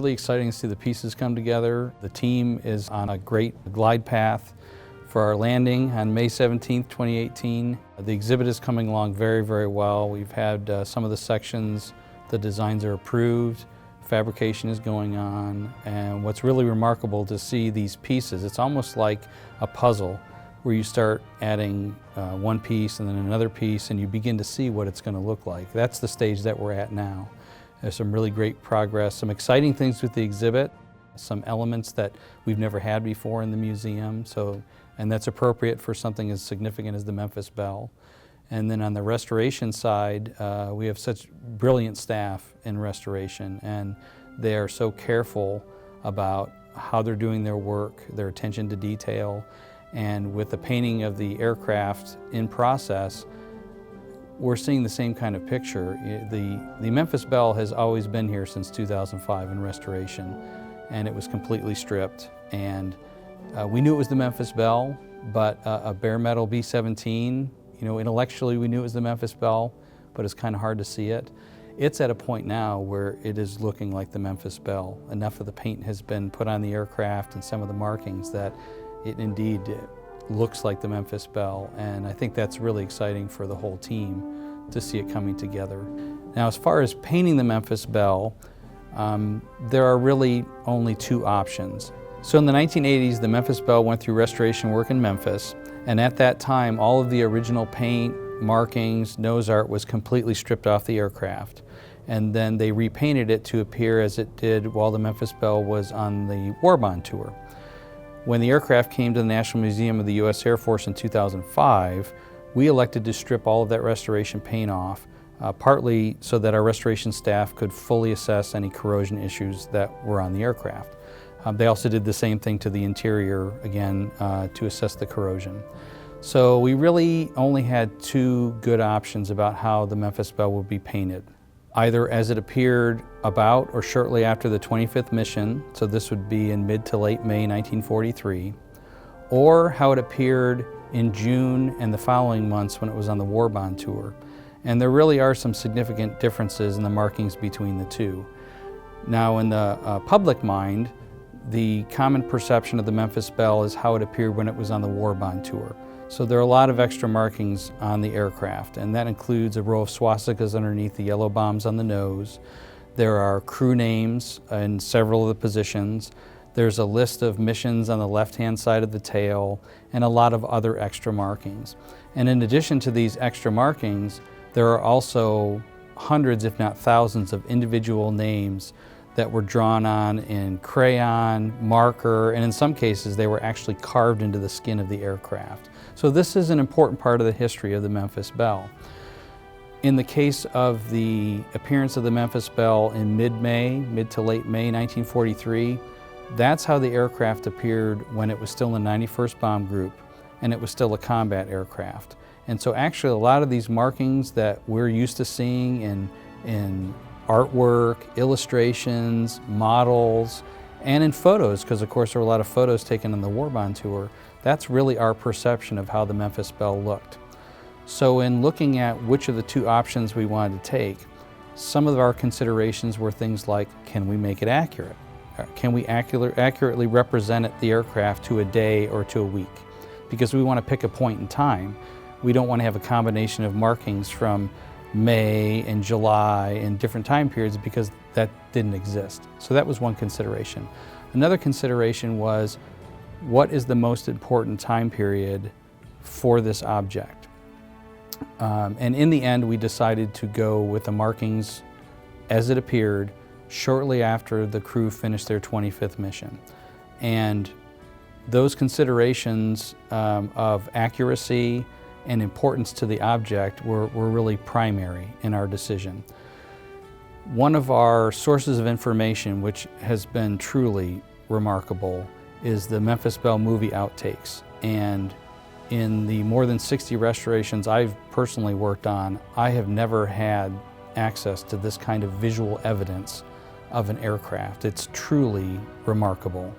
really exciting to see the pieces come together. The team is on a great glide path for our landing on May 17th, 2018. The exhibit is coming along very, very well. We've had some of the sections, the designs are approved, fabrication is going on, and what's really remarkable to see these pieces, it's almost like a puzzle where you start adding one piece and then another piece and you begin to see what it's going to look like. That's the stage that we're at now. There's some really great progress, some exciting things with the exhibit, some elements that we've never had before in the museum, and that's appropriate for something as significant as the Memphis Belle. And then on the restoration side, we have such brilliant staff in restoration, and they are so careful about how they're doing their work, their attention to detail, and with the painting of the aircraft in process, we're seeing the same kind of picture. The Memphis Belle has always been here since 2005 in restoration, and it was completely stripped. And we knew it was the Memphis Belle, but a bare metal B-17, intellectually we knew it was the Memphis Belle, but it's kind of hard to see it. It's at a point now where it is looking like the Memphis Belle. Enough of the paint has been put on the aircraft and some of the markings that it indeed looks like the Memphis Belle, and I think that's really exciting for the whole team to see it coming together. Now, as far as painting the Memphis Belle, there are really only two options. So in the 1980s, the Memphis Belle went through restoration work in Memphis, and at that time, all of the original paint, markings, nose art was completely stripped off the aircraft. And then they repainted it to appear as it did while the Memphis Belle was on the war bond tour. When the aircraft came to the National Museum of the U.S. Air Force in 2005, we elected to strip all of that restoration paint off, partly so that our restoration staff could fully assess any corrosion issues that were on the aircraft. They also did the same thing to the interior, again, to assess the corrosion. So we really only had two good options about how the Memphis Belle would be painted. Either as it appeared about or shortly after the 25th mission, so this would be in mid to late May 1943, or how it appeared in June and the following months when it was on the war bond tour. And there really are some significant differences in the markings between the two. Now, in the public mind, the common perception of the Memphis Belle is how it appeared when it was on the war bond tour. So there are a lot of extra markings on the aircraft, and that includes a row of swastikas underneath the yellow bombs on the nose. There are crew names in several of the positions. There's a list of missions on the left-hand side of the tail, and a lot of other extra markings. And in addition to these extra markings, there are also hundreds, if not thousands, of individual names that were drawn on in crayon, marker, and in some cases they were actually carved into the skin of the aircraft. So this is an important part of the history of the Memphis Belle. In the case of the appearance of the Memphis Belle in mid to late May 1943, that's how the aircraft appeared when it was still in the 91st Bomb Group and it was still a combat aircraft. And so actually a lot of these markings that we're used to seeing in artwork, illustrations, models, and in photos, because of course there were a lot of photos taken on the war bond tour, that's really our perception of how the Memphis Belle looked. So in looking at which of the two options we wanted to take, some of our considerations were things like, can we make it accurate? Can we accurately represent the aircraft to a day or to a week? Because we want to pick a point in time. We don't want to have a combination of markings from May and July and different time periods because that didn't exist. So that was one consideration. Another consideration was, what is the most important time period for this object? And in the end, we decided to go with the markings as it appeared shortly after the crew finished their 25th mission. And those considerations of accuracy and importance to the object were really primary in our decision. One of our sources of information, which has been truly remarkable, is the Memphis Belle movie Outtakes. And in the more than 60 restorations I've personally worked on, I have never had access to this kind of visual evidence of an aircraft. It's truly remarkable.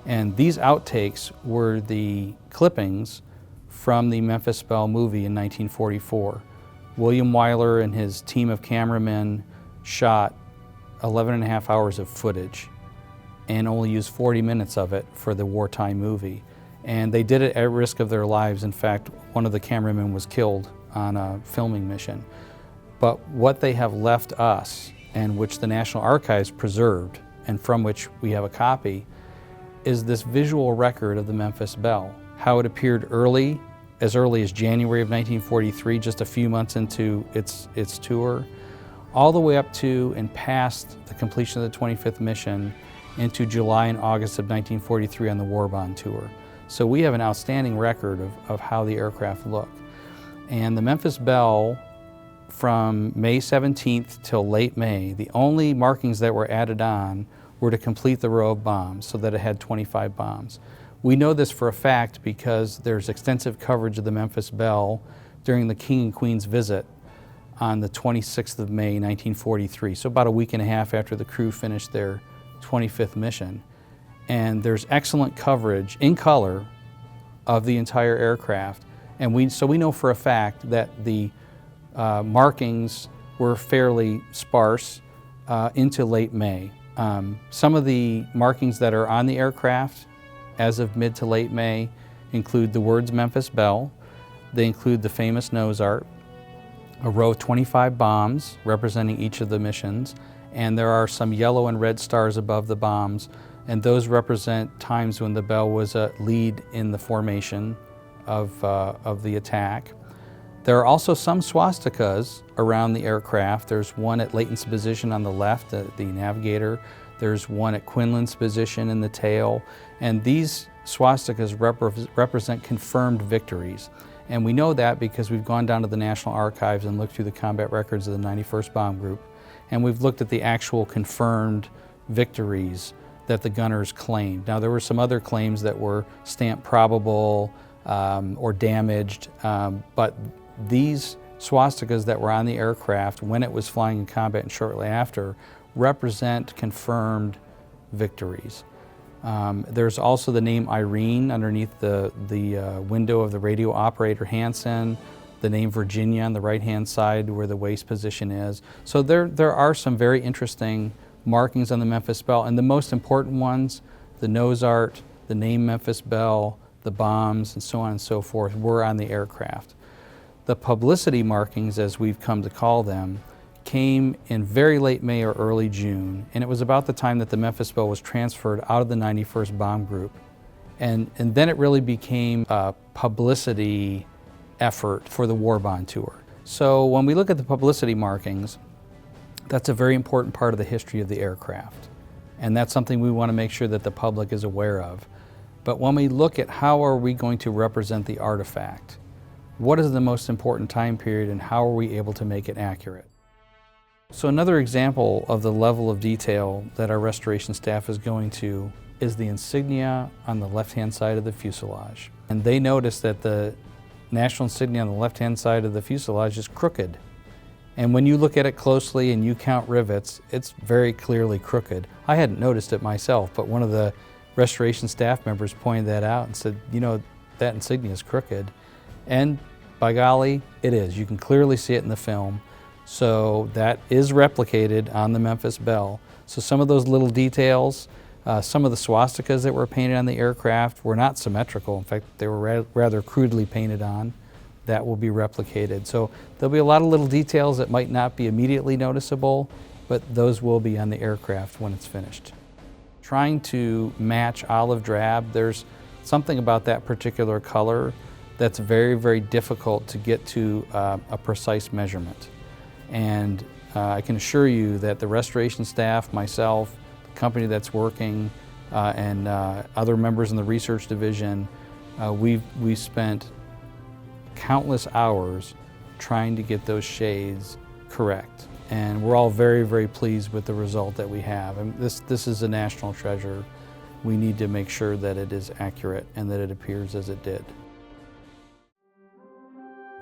And these outtakes were the clippings from the Memphis Belle movie in 1944. William Wyler and his team of cameramen shot 11 and a half hours of footage and only used 40 minutes of it for the wartime movie. And they did it at risk of their lives. In fact, one of the cameramen was killed on a filming mission. But what they have left us, and which the National Archives preserved, and from which we have a copy, is this visual record of the Memphis Belle. How it appeared as early as January of 1943, just a few months into its tour, all the way up to and past the completion of the 25th mission into July and August of 1943 on the war bond tour. So we have an outstanding record of how the aircraft looked. And the Memphis Belle, from May 17th till late May, the only markings that were added on were to complete the row of bombs so that it had 25 bombs. We know this for a fact because there's extensive coverage of the Memphis Belle during the King and Queen's visit on the 26th of May, 1943, so about a week and a half after the crew finished their 25th mission. And there's excellent coverage in color of the entire aircraft. And so we know for a fact that the markings were fairly sparse into late May. Some of the markings that are on the aircraft as of mid to late May include the words Memphis Belle. They include the famous nose art, a row of 25 bombs representing each of the missions, and there are some yellow and red stars above the bombs, and those represent times when the Belle was a lead in the formation of the attack. There are also some swastikas around the aircraft. There's one at Layton's position on the left, the navigator. There's one at Quinlan's position in the tail. And these swastikas represent confirmed victories. And we know that because we've gone down to the National Archives and looked through the combat records of the 91st Bomb Group. And we've looked at the actual confirmed victories that the gunners claimed. Now, there were some other claims that were stamped probable or damaged, but these swastikas that were on the aircraft when it was flying in combat and shortly after represent confirmed victories. There's also the name Irene underneath the window of the radio operator Hansen, the name Virginia on the right-hand side where the waist position is. So there are some very interesting markings on the Memphis Belle, and the most important ones, the nose art, the name Memphis Belle, the bombs, and so on and so forth, were on the aircraft. The publicity markings, as we've come to call them, came in very late May or early June, and it was about the time that the Memphis Belle was transferred out of the 91st Bomb Group. And then it really became a publicity effort for the war bond tour. So when we look at the publicity markings, that's a very important part of the history of the aircraft. And that's something we want to make sure that the public is aware of. But when we look at how are we going to represent the artifact, what is the most important time period and how are we able to make it accurate? So another example of the level of detail that our restoration staff is going to is the insignia on the left-hand side of the fuselage. And they noticed that the national insignia on the left-hand side of the fuselage is crooked. And when you look at it closely and you count rivets, it's very clearly crooked. I hadn't noticed it myself, but one of the restoration staff members pointed that out and said, you know, that insignia is crooked. And by golly, it is. You can clearly see it in the film. So that is replicated on the Memphis Belle. So some of those little details, some of the swastikas that were painted on the aircraft were not symmetrical. In fact, they were rather crudely painted on. That will be replicated. So there'll be a lot of little details that might not be immediately noticeable, but those will be on the aircraft when it's finished. Trying to match olive drab, there's something about that particular color that's very, very difficult to get to a precise measurement. And I can assure you that the restoration staff, myself, the company that's working, and other members in the research division, we've spent countless hours trying to get those shades correct. And we're all very, very pleased with the result that we have. And this is a national treasure. We need to make sure that it is accurate and that it appears as it did.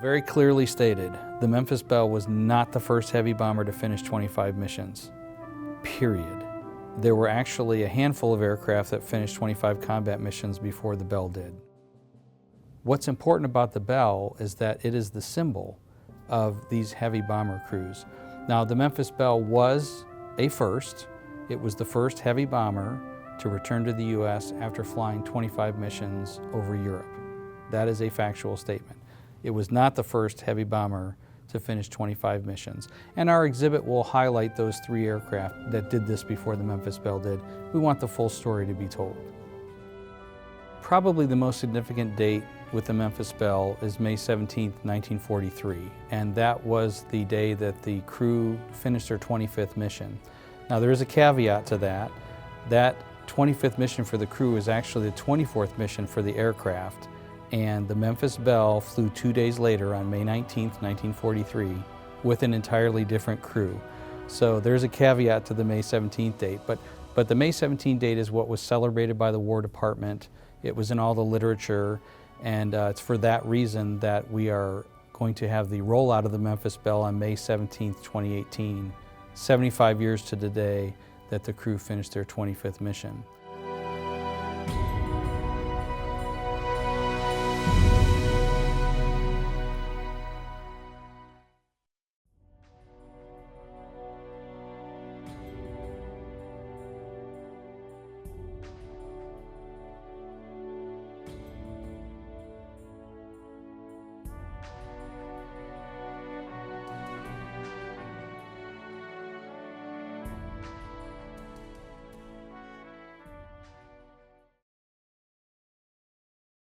Very clearly stated, the Memphis Belle was not the first heavy bomber to finish 25 missions, period. There were actually a handful of aircraft that finished 25 combat missions before the Belle did. What's important about the Belle is that it is the symbol of these heavy bomber crews. Now, the Memphis Belle was a first. It was the first heavy bomber to return to the U.S. after flying 25 missions over Europe. That is a factual statement. It was not the first heavy bomber to finish 25 missions. And our exhibit will highlight those 3 aircraft that did this before the Memphis Belle did. We want the full story to be told. Probably the most significant date with the Memphis Belle is May 17, 1943, and that was the day that the crew finished their 25th mission. Now there is a caveat to that. That 25th mission for the crew is actually the 24th mission for the aircraft, and the Memphis Belle flew 2 days later on May 19, 1943 with an entirely different crew. So there's a caveat to the May 17th date, but the May 17th date is what was celebrated by the War Department. It was in all the literature, and it's for that reason that we are going to have the rollout of the Memphis Belle on May 17, 2018, 75 years to the day that the crew finished their 25th mission.